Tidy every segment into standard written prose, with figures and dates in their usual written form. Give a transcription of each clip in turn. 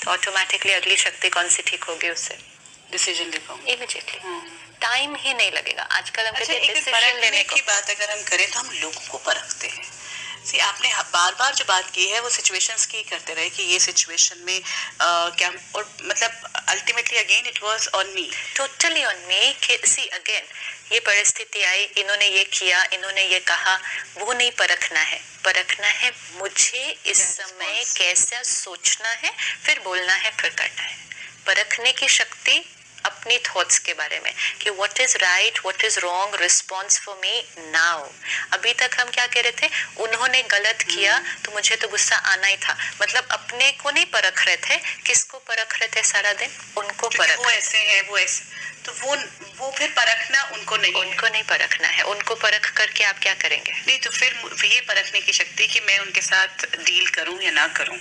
तो ऑटोमेटिकली अगली शक्ति कौन सी ठीक होगी उससे? डिसीजन ले पाऊंगी इमीडिएटली, टाइम ही नहीं लगेगा। आजकल हम अच्छा, कहते हैं एक डिसीजन लेने की बात अगर हम करें तो हम लोगों को परखते हैं। सी आपने बार बार जो बात की है वो सिचुएशंस की करते रहे कि ये सिचुएशन में क्या, और मतलब ultimately again it was on me, totally on me. See again, ये परिस्थिति आई, इन्होंने ये किया, इन्होंने ये कहा, वो नहीं परखना है। परखना है मुझे इस समय कैसा सोचना है, फिर बोलना है, फिर करना है। परखने की शक्ति अपनी थॉट्स के बारे में कि what is right, what is wrong response for me now. अभी तक हम क्या कह रहे थे, उन्होंने गलत किया तो मुझे तो गुस्सा आना ही था। मतलब अपने को नहीं परख रहे थे, किसको परख रहे थे सारा दिन? उनको परख, वो ऐसे है, वो ऐसे, तो वो फिर परखना उनको नहीं परखना है। उनको परख करके आप क्या करेंगे? नहीं, तो फिर ये परखने की शक्ति कि मैं उनके साथ डील करूं या ना करूं।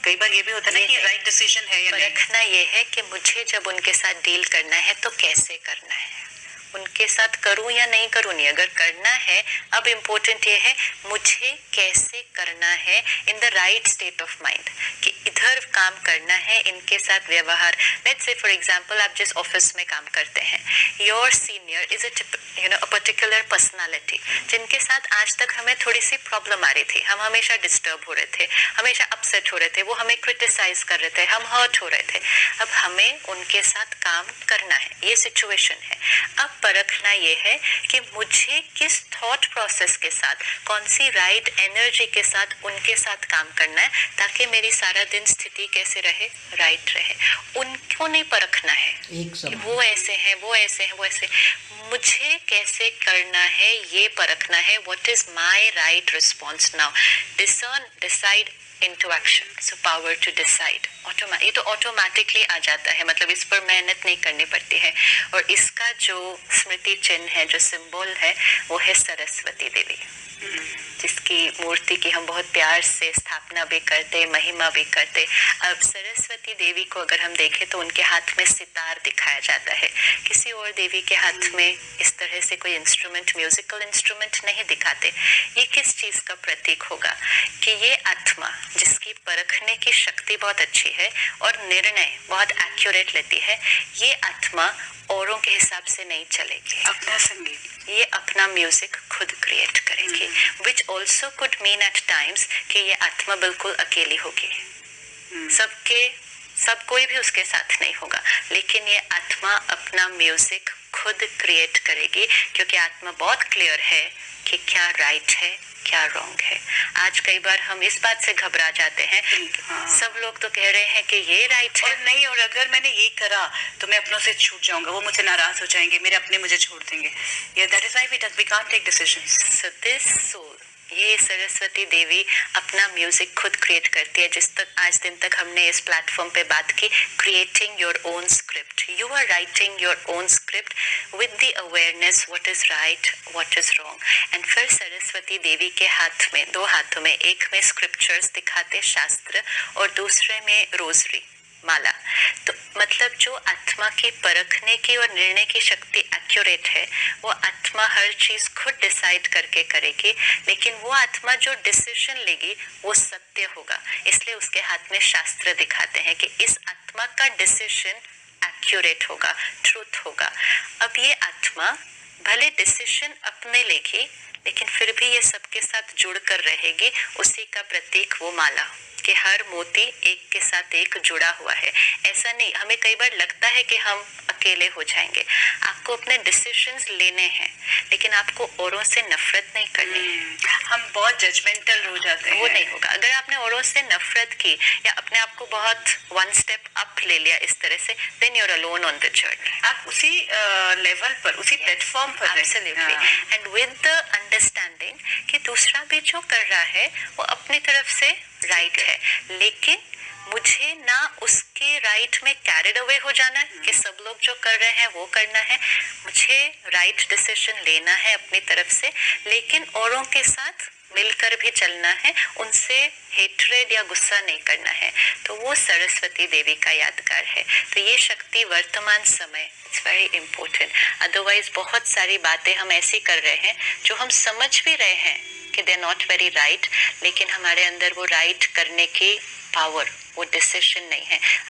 कई बार ये भी होता है ना कि राइट डिसीजन है या नहीं। परखना ये है कि मुझे जब उनके साथ डील करना है तो कैसे करना है, उनके साथ करूं या नहीं करूं नहीं, अगर करना है, अब इम्पोर्टेंट ये है मुझे कैसे करना है in the right state of mind, कि इधर काम करना है, इनके साथ व्यवहार। लेट्स से फॉर एग्जांपल आप जिस ऑफिस में काम करते हैं, your senior is a particular personality, जिनके साथ आज तक हमें थोड़ी सी प्रॉब्लम आ रही थी, हम हमेशा डिस्टर्ब हो रहे थे, हमेशा अपसेट हो रहे थे, वो हमें क्रिटिसाइज कर रहे थे, हम हर्ट हो रहे थे। अब हमें उनके साथ काम करना है, ये सिचुएशन है। अब परखना ये है कि मुझे किस थॉट प्रोसेस के साथ, कौन सी राइट एनर्जी के साथ उनके साथ काम करना है, ताकि मेरी सारा दिन स्थिति कैसे रहे, राइट रहे। उनको नहीं परखना है कि वो ऐसे हैं, वो ऐसे हैं, वो ऐसे। मुझे कैसे करना है ये परखना है। What is my right response now, discern, decide into action, so power to decide। ये तो ऑटोमेटिकली आ जाता है, मतलब इस पर मेहनत नहीं करनी पड़ती है। और इसका जो स्मृति चिन्ह है, जो सिंबल है, वो है सरस्वती देवी, जिसकी मूर्ति की हम बहुत प्यार से स्थापना भी करते, महिमा भी करते। अब सरस्वती देवी को अगर हम देखें तो उनके हाथ में सितार दिखाया जाता है, किसी और देवी के हाथ में इस तरह से कोई इंस्ट्रूमेंट, म्यूजिकल इंस्ट्रूमेंट नहीं दिखाते। ये किस चीज का प्रतीक होगा? कि ये आत्मा जिसकी परखने की शक्ति बहुत अच्छी है और निर्णय बहुत एक्यूरेट लेती है, ये आत्मा औरों के हिसाब से नहीं चलेगी। अपना संगीत, ये अपना म्यूजिक खुद क्रिएट करेगी, which also could mean at times कि ये आत्मा बिल्कुल अकेली होगी, सब कोई भी उसके साथ नहीं होगा, लेकिन ये आत्मा अपना म्यूजिक खुद क्रिएट करेगी, क्योंकि आत्मा बहुत क्लियर है कि क्या राइट है, क्या रॉन्ग है। आज कई बार हम इस बात से घबरा जाते हैं, सब लोग तो कह रहे हैं कि ये राइट है, और नहीं, और अगर मैंने ये करा तो मैं अपनों से छूट जाऊंगा, वो मुझे नाराज हो जाएंगे, मेरे अपने मुझे छोड़ देंगे। Yeah, that is why we can't take decisions. So this soul, ये सरस्वती देवी अपना म्यूजिक खुद क्रिएट करती है। जिस तक आज दिन तक हमने इस प्लेटफॉर्म पे बात की, creating your own script, you are writing your own script with the awareness what is right, what is wrong. And फिर सरस्वती देवी के हाथ में, दो हाथों में, एक में स्क्रिप्चर्स दिखाते, शास्त्र, और दूसरे में रोजरी, माला। तो मतलब जो आत्मा की परखने की और निर्णय की शक्ति एक्यूरेट है, वो आत्मा हर चीज खुद डिसाइड करके करेगी, लेकिन वो आत्मा जो डिसीजन लेगी वो सत्य होगा। इसलिए उसके हाथ में शास्त्र दिखाते हैं कि इस आत्मा का डिसीजन एक्यूरेट होगा, ट्रूथ होगा। अब ये आत्मा भले डिसीजन अपने लेगी, लेकिन फिर भी ये सबके साथ जुड़ कर रहेगी। उसी का प्रतीक वो माला, कि हर मोती एक के साथ एक जुड़ा हुआ है। ऐसा नहीं, हमें कई बार लगता है कि हम अकेले हो जाएंगे। आपको अपने डिसीजंस लेने हैं, लेकिन आपको औरों से नफरत नहीं करनी है। हम बहुत जजमेंटल हो जाते हैं, वो नहीं होगा। अगर आपने औरों से नफरत की या अपने आप को बहुत वन स्टेप अप ले लिया इस तरह से, then you are alone on the journey. आप उसी लेवल पर, उसी प्लेटफॉर्म पर, absolutely, and with the understanding कि दूसरा भी जो कर रहा है वो अपनी तरफ से राइट है, लेकिन मुझे ना उसके राइट में कैरिड अवे हो जाना है कि सब लोग जो कर रहे हैं वो करना है। मुझे राइट डिसीजन लेना है अपनी तरफ से, लेकिन औरों के साथ मिलकर भी चलना है, उनसे हेट्रेड या गुस्सा नहीं करना है। तो वो सरस्वती देवी का यादगार है। तो ये शक्ति वर्तमान समय, इट्स वेरी इंपॉर्टेंट। अदरवाइज बहुत सारी बातें हम ऐसी कर रहे हैं जो हम समझ भी रहे हैं कि दे नॉट वेरी राइट, लेकिन हमारे अंदर वो राइट करने की पावर, वो डिसीजन नहीं है।